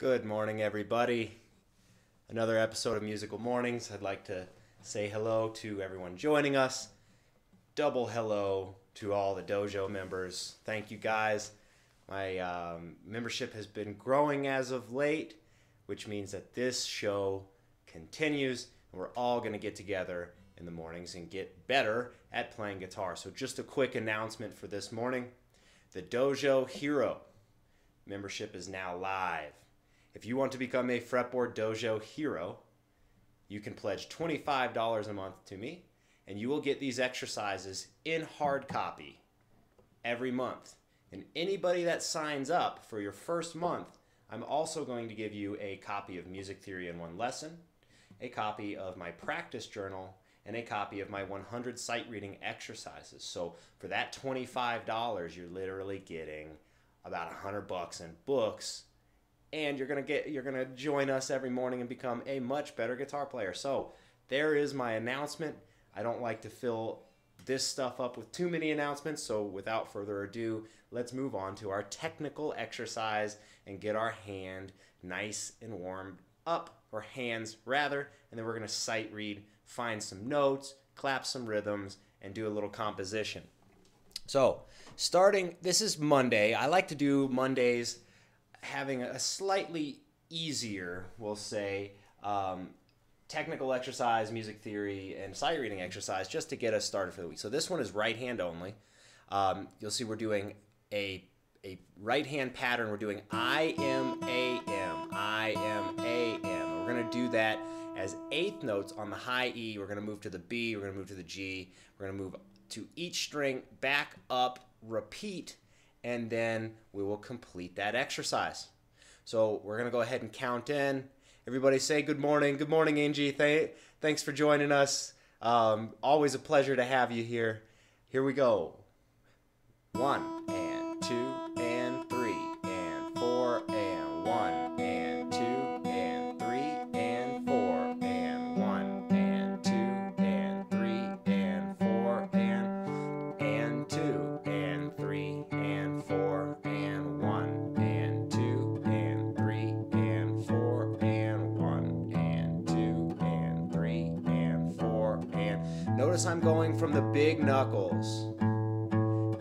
Good morning, everybody. Another episode of Musical Mornings. I'd like to say hello to everyone joining us. Double hello to all the Dojo members. Thank you, guys. My membership has been growing as of late, which means that this show continues, and we're all going to get together in the mornings and get better at playing guitar. So just a quick announcement for this morning. The Dojo Hero membership is now live. If you want to become a Fretboard Dojo Hero, you can pledge $25 a month to me, and you will get these exercises in hard copy every month. And anybody that signs up for your first month, I'm also going to give you a copy of Music Theory in One Lesson, a copy of my practice journal, and a copy of my 100 sight reading exercises. So for that $25, you're literally getting about $100 in books, and you're gonna join us every morning and become a much better guitar player. So there is my announcement. I don't like to fill this stuff up with too many announcements, so without further ado, let's move on to our technical exercise and get our hand nice and warmed up, or hands rather, and then we're gonna sight read, find some notes, clap some rhythms, and do a little composition. So this is Monday. I like to do Mondays having a slightly easier, we'll say, technical exercise, music theory, and sight reading exercise just to get us started for the week. So this one is right hand only. You'll see we're doing a right hand pattern. We're doing I, M, A, M, I, M, A, M. We're going to do that as eighth notes on the high E. We're going to move to the B. We're going to move to the G. We're going to move to each string, back up, repeat, and then we will complete that exercise. So we're going to go ahead and count in. Everybody say good morning. Good morning, Angie. Thanks for joining us. Always a pleasure to have you here. Here we go. 1 and 2 and 3 and 4 and 1 and 2 and 3 and 4 and 1 and 2 and 3 and 4 and 2 and 3 and 4 and 1 and 2 and 3 and 4 and 1 and 2 and 3 and 4 and notice I'm going from the big knuckles.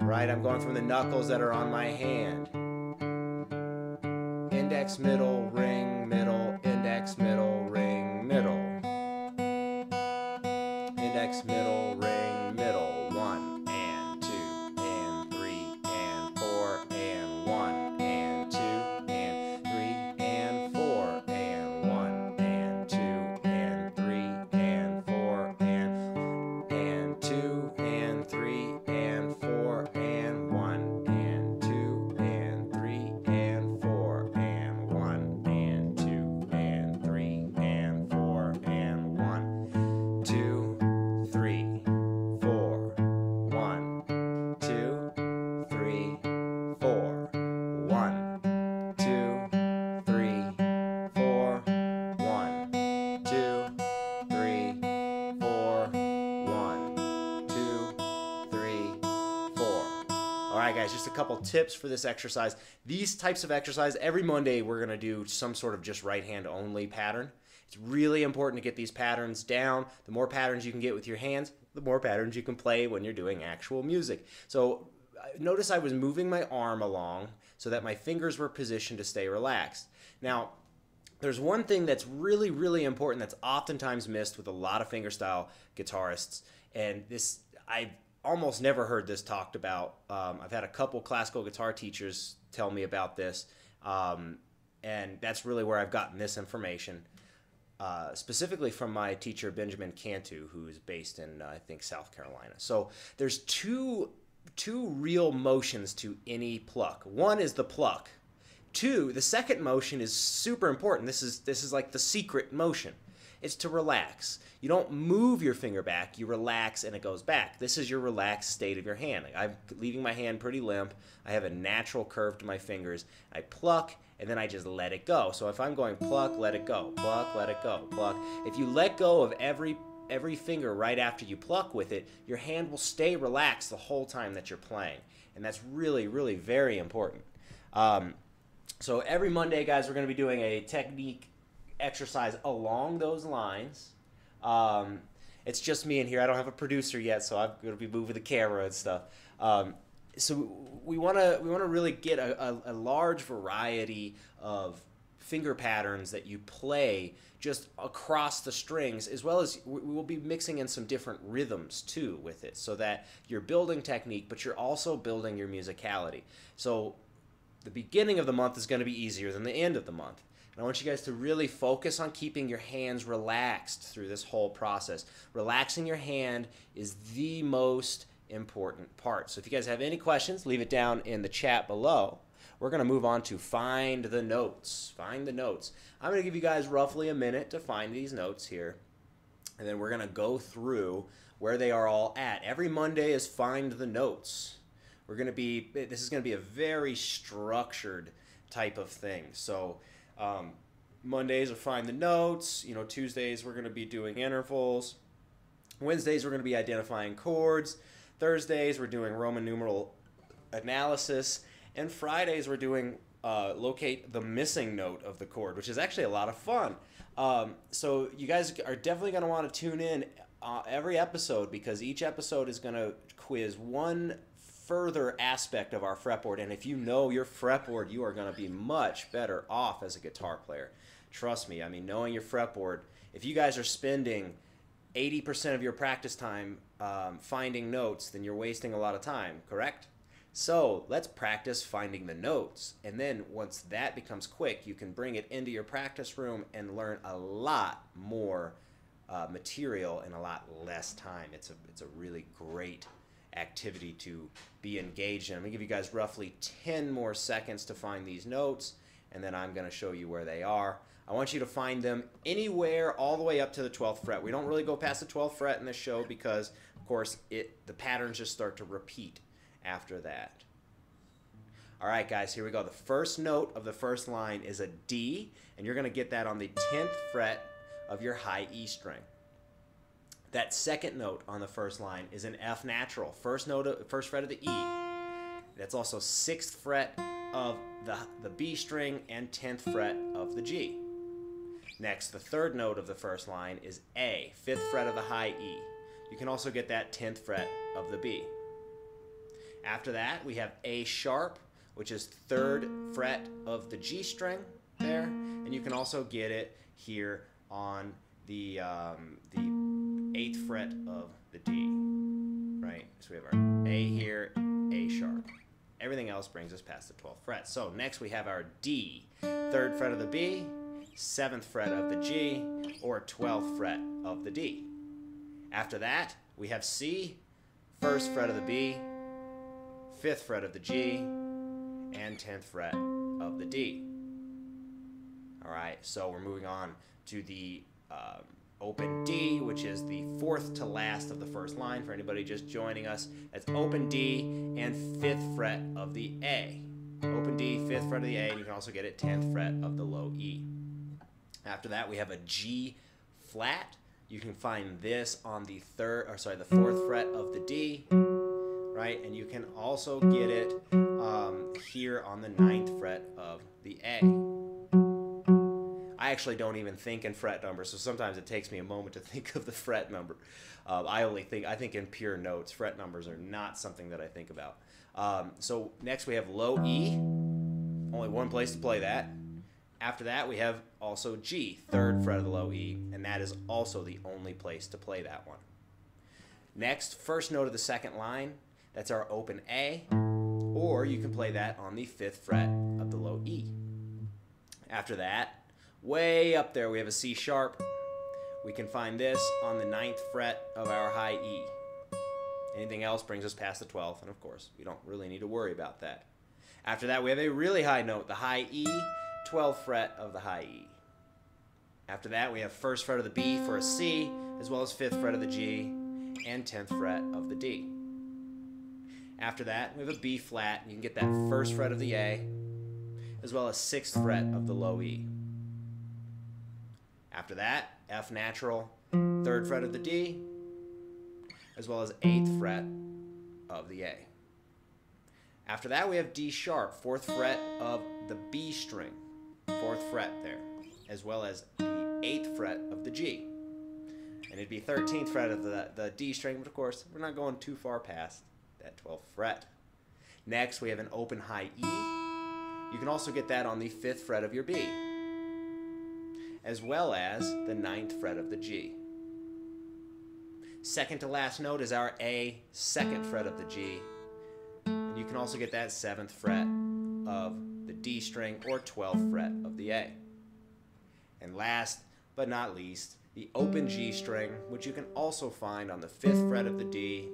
Right, I'm going from the knuckles that are on my hand. Index, middle, ring, middle, index, middle, ring, middle. Index, middle, ring, middle. 1 and 2 and 3 and 4 and 1 and 2 and 3 and 4 and 1 and 2 and 3 and 4 and 2 and 3 and 4 and 1 and 2 and 3 and 4 and 1 and 2 and 3 and 4 and 1 2 3 4 1 2 3 4 1 2 3 4 1 2 3 4 1 2 3 4. All right, guys, just a couple tips for this exercise. These types of exercise, every Monday we're going to do some sort of just right hand only pattern. It's really important to get these patterns down. The more patterns you can get with your hands, the more patterns you can play when you're doing actual music. So notice I was moving my arm along so that my fingers were positioned to stay relaxed. Now, there's one thing that's really, really important that's oftentimes missed with a lot of fingerstyle guitarists, and this I've almost never heard this talked about. I've had a couple classical guitar teachers tell me about this, and that's really where I've gotten this information, specifically from my teacher Benjamin Cantu, who is based in I think South Carolina. So there's two real motions to any pluck. One is the pluck. Two, the second motion is super important. This is like the secret motion. It's to relax. You don't move your finger back, you relax and it goes back. This is your relaxed state of your hand. I'm leaving my hand pretty limp. I have a natural curve to my fingers. I pluck and then I just let it go. So if I'm going pluck, let it go, pluck, let it go, pluck. If you let go of every finger right after you pluck with it, your hand will stay relaxed the whole time that you're playing. And that's really, really very important. So every Monday, guys, we're going to be doing a technique exercise along those lines. It's just me in here. I don't have a producer yet, so I'm going to be moving the camera and stuff. So we want to really get a large variety of finger patterns that you play just across the strings, as well as we will be mixing in some different rhythms too with it, so that you're building technique, but you're also building your musicality. So the beginning of the month is going to be easier than the end of the month. And I want you guys to really focus on keeping your hands relaxed through this whole process. Relaxing your hand is the most important part. So if you guys have any questions, leave it down in the chat below. We're going to move on to find the notes. Find the notes. I'm going to give you guys roughly a minute to find these notes here. And then we're going to go through where they are all at. Every Monday is find the notes. This is going to be a very structured type of thing. So Mondays are find the notes. Tuesdays we're going to be doing intervals. Wednesdays we're going to be identifying chords. Thursdays we're doing Roman numeral analysis. And Fridays we're doing locate the missing note of the chord, which is actually a lot of fun. So you guys are definitely going to want to tune in every episode, because each episode is going to quiz one further aspect of our fretboard. And if you know your fretboard, you are going to be much better off as a guitar player. Trust me. I mean, knowing your fretboard, if you guys are spending 80% of your practice time finding notes, then you're wasting a lot of time, correct? So let's practice finding the notes. And then once that becomes quick, you can bring it into your practice room and learn a lot more material in a lot less time. It's a really great activity to be engaged in. I'm going to give you guys roughly 10 more seconds to find these notes, and then I'm going to show you where they are. I want you to find them anywhere all the way up to the 12th fret. We don't really go past the 12th fret in this show because, of course, the patterns just start to repeat after that. All right, guys, here we go. The first note of the first line is a D, and you're going to get that on the 10th fret of your high E string. That second note on the first line is an F natural, first fret of the E. That's also 6th fret of the B string and 10th fret of the G. Next, the third note of the first line is A, 5th fret of the high E. You can also get that 10th fret of the B. After that, we have A sharp, which is 3rd fret of the G string there, and you can also get it here on the 8th fret of the D, right? So we have our A here, A sharp. Everything else brings us past the 12th fret. So next we have our D, 3rd fret of the B, 7th fret of the G, or 12th fret of the D. After that, we have C, 1st fret of the B, 5th fret of the G, and 10th fret of the D. All right, so we're moving on to the open D, which is the 4th to last of the first line. For anybody just joining us, that's open D and 5th fret of the A. Open D, 5th fret of the A, and you can also get it 10th fret of the low E. After that, we have a G flat. You can find this on the 4th fret of the D, right? And you can also get it here on the 9th fret of the A. I actually don't even think in fret numbers, so sometimes it takes me a moment to think of the fret number. I think in pure notes. Fret numbers are not something that I think about. So next we have low E, only one place to play that. After that we have also G, 3rd fret of the low E, and that is also the only place to play that one. Next, first note of the second line, that's our open A, or you can play that on the 5th fret of the low E. After that, way up there we have a C sharp. We can find this on the 9th fret of our high E. Anything else brings us past the 12th, and of course, we don't really need to worry about that. After that, we have a really high note, the high E, 12th fret of the high E. After that, we have 1st fret of the B for a C, as well as 5th fret of the G, and 10th fret of the D. After that, we have a B flat, and you can get that 1st fret of the A, as well as 6th fret of the low E. After that, F natural, 3rd fret of the D, as well as 8th fret of the A. After that, we have D sharp, 4th fret of the B string, 4th fret there, as well as the 8th fret of the G. And it'd be 13th fret of the D string, but of course, we're not going too far past that 12th fret. Next, we have an open high E. You can also get that on the 5th fret of your B, as well as the 9th fret of the G. Second to last note is our A, 2nd fret of the G. And you can also get that 7th fret of the D string or 12th fret of the A. And last but not least, the open G string, which you can also find on the 5th fret of the D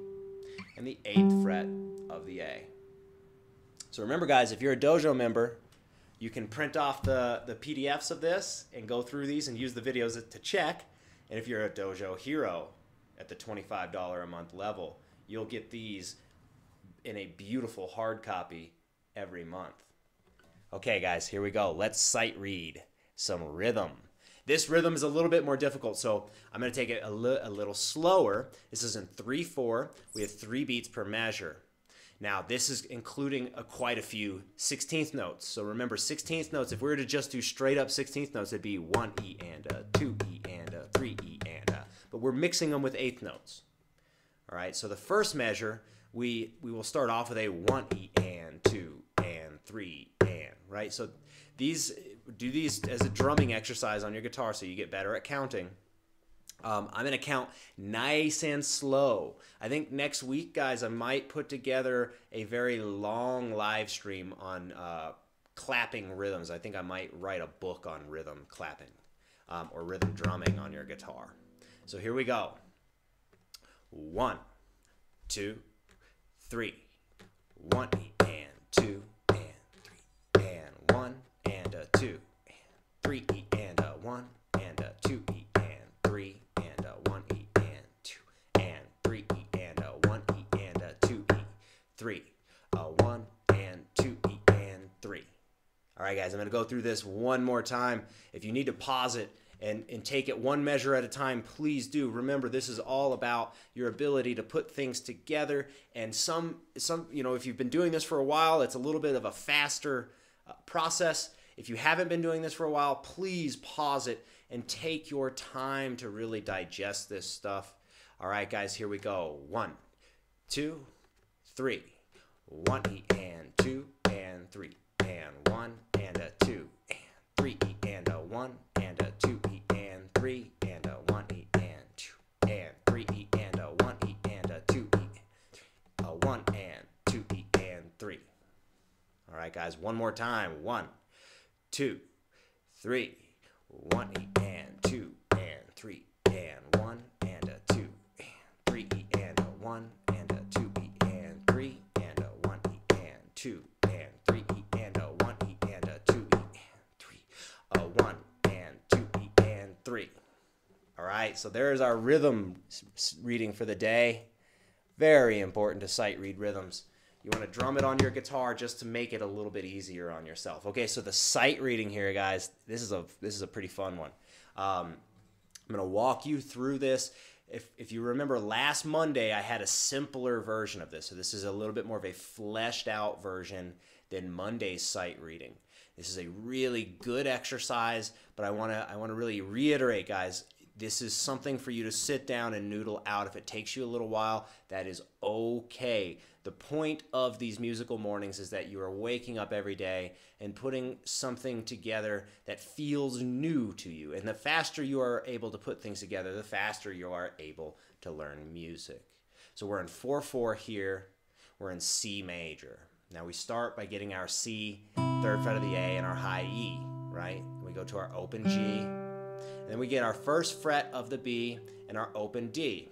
and the 8th fret of the A. So remember, guys, if you're a Dojo member, you can print off the PDFs of this and go through these and use the videos to check. And if you're a Dojo hero at the $25 a month level, you'll get these in a beautiful hard copy every month. Okay, guys, here we go. Let's sight read some rhythm. This rhythm is a little bit more difficult, so I'm going to take it a little slower. This is in 3/4. We have 3 beats per measure. Now, this is including quite a few 16th notes. So remember, 16th notes, if we were to just do straight up 16th notes, it'd be 1 E and a, 2 E and a, 3 E and a. But we're mixing them with 8th notes. All right, so the first measure, we will start off with a 1 E and 2 and 3 and, right? So do these as a drumming exercise on your guitar so you get better at counting. I'm going to count nice and slow. I think next week, guys, I might put together a very long live stream on clapping rhythms. I think I might write a book on rhythm clapping or rhythm drumming on your guitar. So here we go. 1, 2, 3. 1 E and 2 and 3 and 1 and a 2 and 3 E and a 1 and a 2 E and 3 and a 1 E and 2 and 3 E and a 1 E and a 2 E 3 a 1 and 2 E and 3. All right, guys, I'm going to go through this one more time. If you need to pause it and take it one measure at a time, please do. Remember, this is all about your ability to put things together. And some if you've been doing this for a while, it's a little bit of a faster process. If you haven't been doing this for a while, please pause it and take your time to really digest this stuff. All right, guys, here we go. 1, 2, 3. 1 E and 2 and 3 and 1 and a 2 and 3 E and a 1 and a 2 E and 3 and a 1 E and 2 and 3 E and a 1 E and a 2 E a 1 and 2 E and 3. All right, guys, one more time. 1, 2, 3. 1 E and 2 and 3 and 1 and a 2 and 3 E and a 1 and a 2 E and 3 and a 1 E and 2 and 3 E and a 1 E and a 2 E and 3 a 1 and 2 E and 3. All right, so there's our rhythm reading for the day. Very important to sight read rhythms. You want to drum it on your guitar just to make it a little bit easier on yourself. Okay, so the sight reading here, guys, this is a pretty fun one. I'm going to walk you through this. If you remember last Monday, I had a simpler version of this. So this is a little bit more of a fleshed out version than Monday's sight reading. This is a really good exercise, but I want to really reiterate, guys, this is something for you to sit down and noodle out. If it takes you a little while, that is okay. The point of these musical mornings is that you are waking up every day and putting something together that feels new to you. And the faster you are able to put things together, the faster you are able to learn music. So we're in 4/4 here. We're in C major. Now we start by getting our C, 3rd fret of the A, and our high E, right? We go to our open G. And then we get our 1st fret of the B and our open D.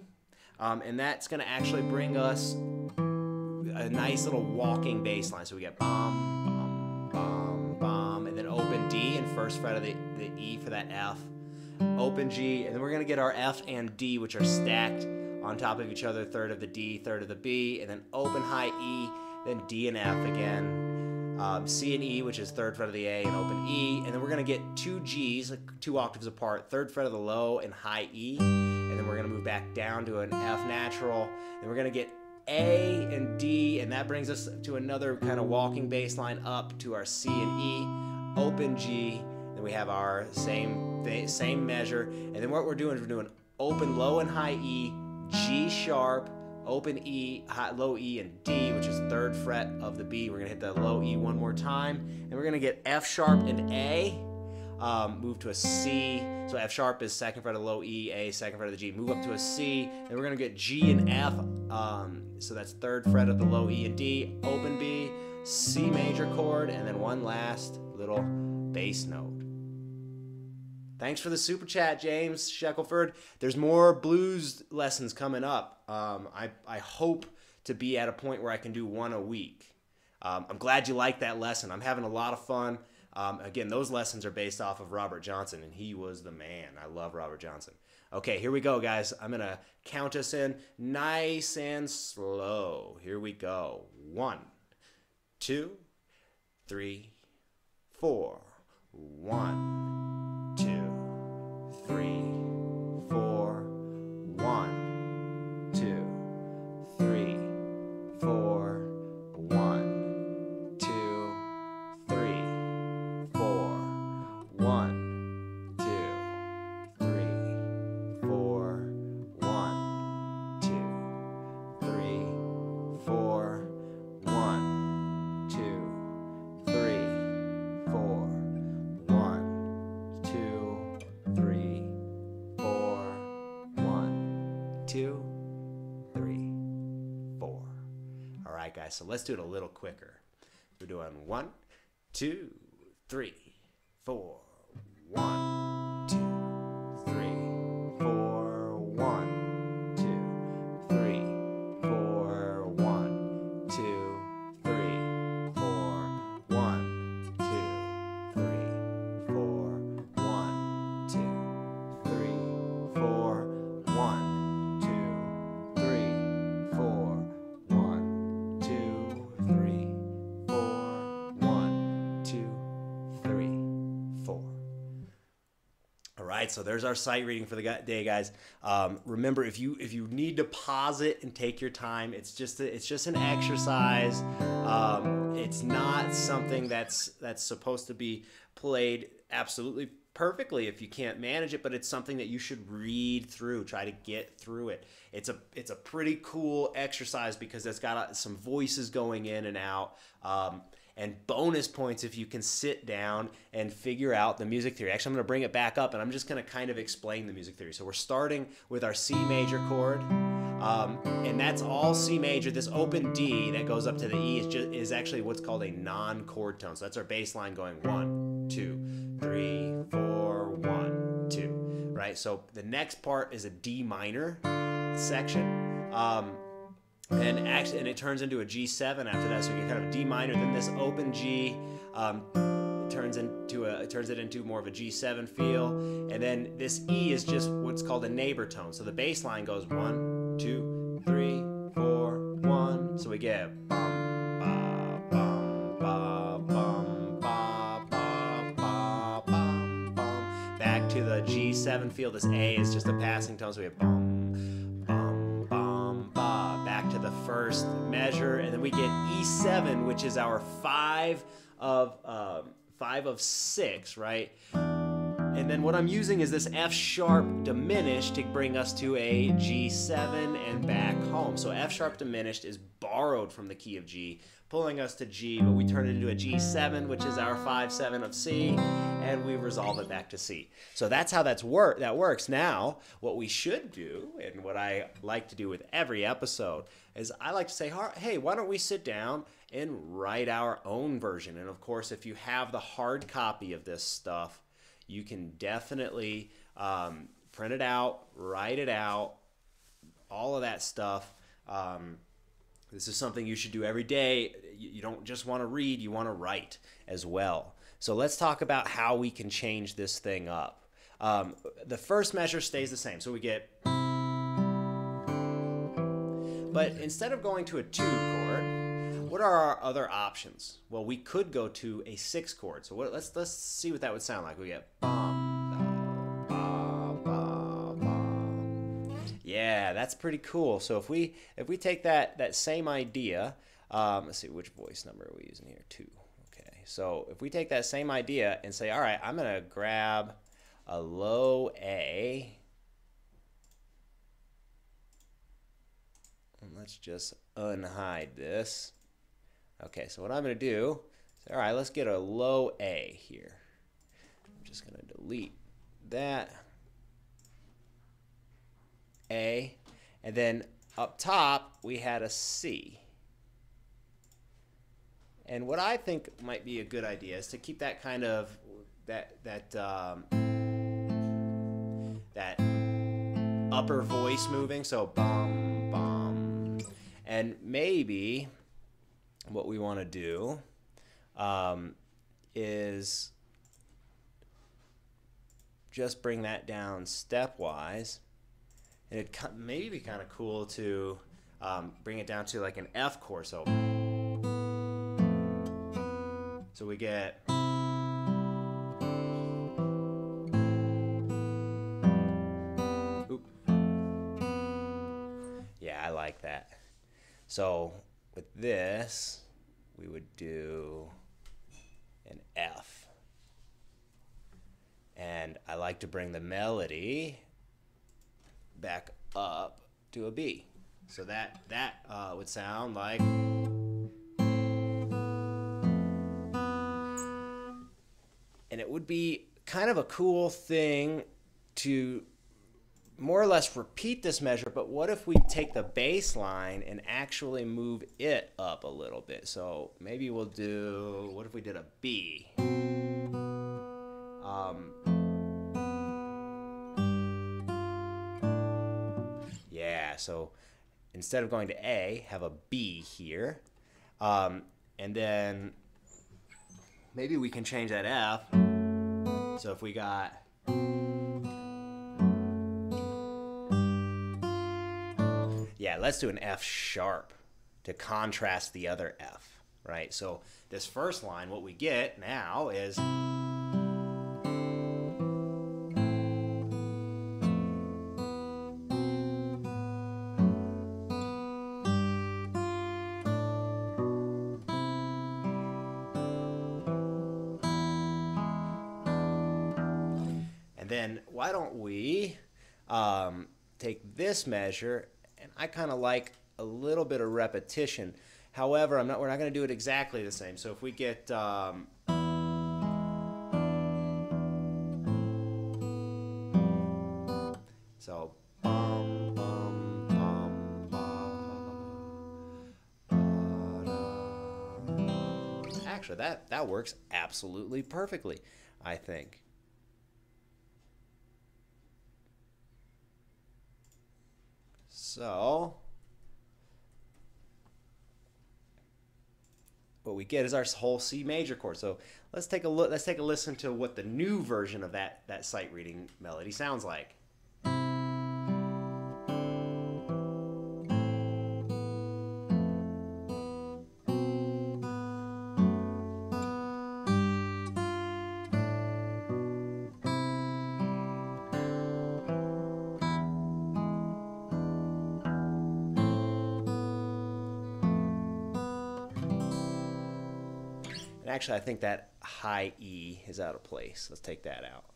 And that's going to actually bring us a nice little walking bass line. So we get bum, bum, bum, bum, and then open D and 1st fret of the E for that F. Open G, and then we're going to get our F and D, which are stacked on top of each other, 3rd of the D, 3rd of the B, and then open high E, then D and F again. C and E, which is 3rd fret of the A, and open E, and then we're going to get 2 Gs, like 2 octaves apart, 3rd fret of the low and high E, and then we're going to move back down to an F natural, and we're going to get A and D, and that brings us to another kind of walking bass line up to our C and E, open G, then we have our same measure, and then what we're doing is we're doing open low and high E, G sharp, open E, high, low E, and D, which is 3rd fret of the B. We're gonna hit the low E one more time, and we're gonna get F sharp and A, move to a C. So F sharp is 2nd fret of the low E, A 2nd fret of the G. Move up to a C, and we're gonna get G and F. So that's 3rd fret of the low E and D, open B, C major chord, and then one last little bass note. Thanks for the super chat, James Shackelford. There's more blues lessons coming up. I hope to be at a point where I can do one a week. I'm glad you liked that lesson. I'm having a lot of fun. Again, those lessons are based off of Robert Johnson, and he was the man. I love Robert Johnson. Okay, here we go, guys. I'm going to count us in nice and slow. Here we go. 1, 2, 3, 4. 1, 2, 3, 4. 1, 2, 3, 4. 1, 2, 3, 4. 1, 2, 3, 4. 1, 2, 3, 4. 1, 2, 3, 4. 1, 2, 3, 4. 1, 2, 3, 4. All right, guys, so let's do it a little quicker. We're doing 1, 2, 3, 4. 1, 2, 3, 4. 1, 2, 3, 4. 1, 2, 3, 4. 1, 2, 3, 4. 1, 2, 3, 4. 1, 2, 3, 4. 1, 2, 3, 4. 1, 2, 3, 4. All right, so there's our sight reading for the day, guys. Remember, if you need to pause it and take your time, it's just an exercise. It's not something that's supposed to be played absolutely perfectly if you can't manage it, but it's something that you should read through, try to get through it. It's a pretty cool exercise because it's got some voices going in and out. And bonus points if you can sit down and figure out the music theory. Actually, I'm going to bring it back up, and I'm just going to kind of explain the music theory. So we're starting with our C major chord, and that's all C major. This open D that goes up to the E is actually what's called a non-chord tone. So that's our bass line going 1, 2, 3, 4, 1, 2. Right? So the next part is a D minor section. And it turns into a G7 after that, so you get kind of a D minor. Then this open G turns it into more of a G7 feel, and then this E is just what's called a neighbor tone. So the bass line goes 1, 2, 3, 4, 1. So we get bum ba bum ba bum ba ba ba bum bum. Back to the G7 feel. This A is just a passing tone, so we have bum. Back to the first measure, and then we get E7, which is our 5 of 6, right? And then what I'm using is this F sharp diminished to bring us to a G7 and back home. So F sharp diminished is borrowed from the key of G, pulling us to G, but we turn it into a G7, which is our 5/7 of C, and we resolve it back to C. So that's how that works. Now, what we should do, and what I like to do with every episode, is I like to say, hey, why don't we sit down and write our own version? And of course, if you have the hard copy of this stuff, you can definitely print it out, write it out, all of that stuff. This is something you should do every day. You don't just want to read, you want to write as well. So let's talk about how we can change this thing up. The first measure stays the same, so we get... But instead of going to a 2 chord, what are our other options? Well, we could go to a 6 chord. So let's see what that would sound like. We get bum, ba, ba, ba. Yeah, that's pretty cool. So if we take that same idea, let's see, which voice number are we using here? 2. Okay, so if we take that same idea and say, all right, I'm gonna grab a low A, and let's just unhide this. Okay, so what I'm gonna do is, all right, let's get a low A here. I'm just gonna delete that A, and then up top we had a C. And what I think might be a good idea is to keep that kind of that upper voice moving, so bum bum. And maybe what we want to do is just bring that down stepwise. And it maybe be kind of cool to bring it down to like an F chord. So we get yeah, I like that. So with this, we would do an F. And I like to bring the melody back up to a B. So that would sound like, and it would be kind of a cool thing to more or less repeat this measure, but what if we take the bass line and actually move it up a little bit? So maybe we'll do, what if we did a B? Yeah, so instead of going to A, have a B here. And then maybe we can change that F. So if we got, yeah, let's do an F sharp to contrast the other F, right? So this first line, what we get now is, and then why don't we take this measure, and I kind of like a little bit of repetition. However, we're not going to do it exactly the same. So if we get so bum bum bum bum. Actually, that works absolutely perfectly, I think. So what we get is our whole C major chord. So let's take a look. Let's take a listen to what the new version of that sight reading melody sounds like. Actually, I think that high E is out of place. Let's take that out.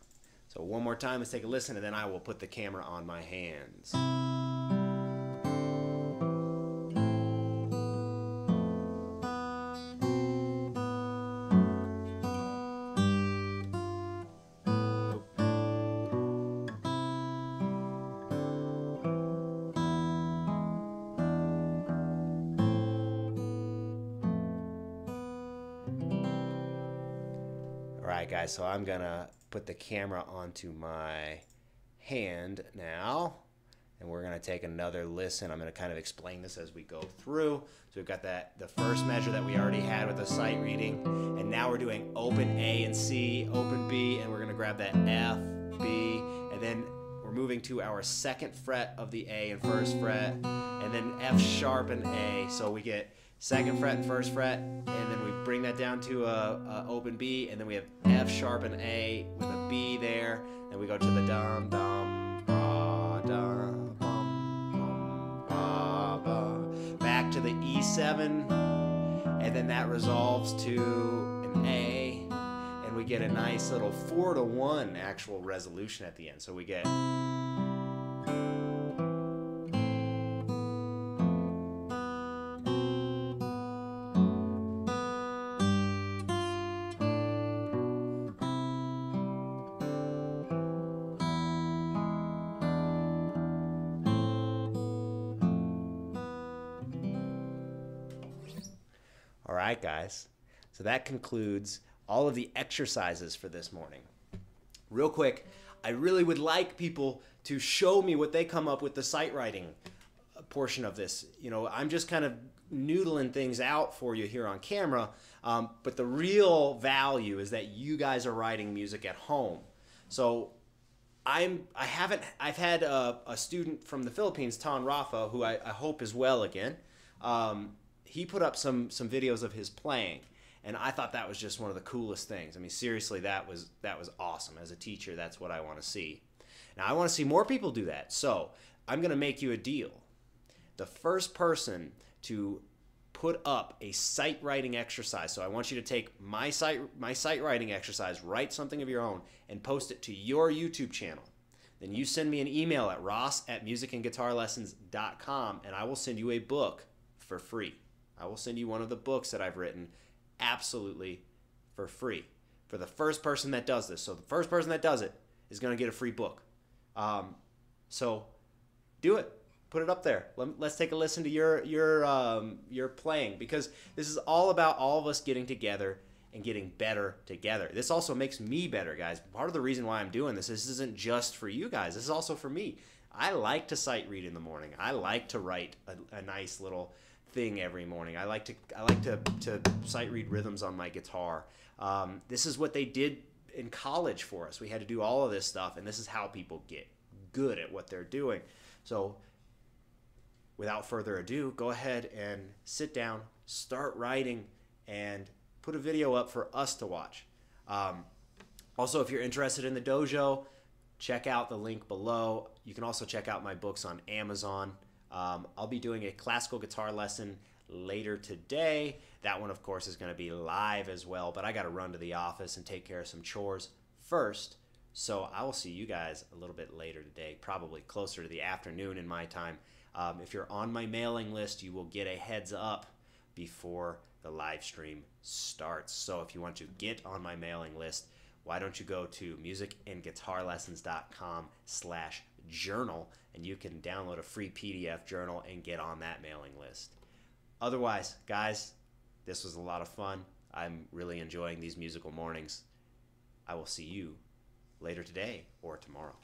So one more time, let's take a listen, and then I will put the camera on my hands. Alright guys, so I'm gonna put the camera onto my hand now, and we're gonna take another listen. I'm gonna kind of explain this as we go through. So we've got the first measure that we already had with the sight reading, and now we're doing open A and C, open B, and we're gonna grab that F, B, and then we're moving to our second fret of the A and first fret, and then F sharp and A. So we get second fret and first fret, and then we bring that down to a open B, and then we have F sharp and A with a B there, and we go to the dum dum ba dum bum bum 7, and then that resolves to an A, and we get a nice little 4-to-1 actual resolution at the end. So we get... All right, guys. So that concludes all of the exercises for this morning. Real quick, I really would like people to show me what they come up with the sight writing portion of this. You know, I'm just kind of noodling things out for you here on camera, but the real value is that you guys are writing music at home. So I've had a student from the Philippines, Tan Rafa, who I hope is well again. He put up some videos of his playing, and I thought that was just one of the coolest things. I mean, seriously, that was awesome. As a teacher, that's what I want to see. Now, I want to see more people do that. So I'm going to make you a deal. The first person to put up a sight writing exercise, so I want you to take my sight writing exercise, write something of your own, and post it to your YouTube channel. Then you send me an email at ross@musicandguitarlessons.com, and I will send you a book for free. I will send you one of the books that I've written absolutely for free for the first person that does this. So the first person that does it is going to get a free book. So do it. Put it up there. Let's take a listen to your playing, because this is all about all of us getting together and getting better together. This also makes me better, guys. Part of the reason why I'm doing this isn't just for you guys. This is also for me. I like to sight read in the morning. I like to write a nice little thing every morning. I like to sight read rhythms on my guitar. This is what they did in college for us. We had to do all of this stuff, and this is how people get good at what they're doing. So without further ado, go ahead and sit down, start writing, and put a video up for us to watch. Also, if you're interested in the dojo, check out the link below. You can also check out my books on Amazon. I'll be doing a classical guitar lesson later today. That one, of course, is going to be live as well, but I got to run to the office and take care of some chores first. So I will see you guys a little bit later today, probably closer to the afternoon in my time. If you're on my mailing list, you will get a heads up before the live stream starts. So if you want to get on my mailing list, why don't you go to musicandguitarlessons.com/journal, and you can download a free PDF journal and get on that mailing list. Otherwise, guys, this was a lot of fun. I'm really enjoying these musical mornings. I will see you later today or tomorrow.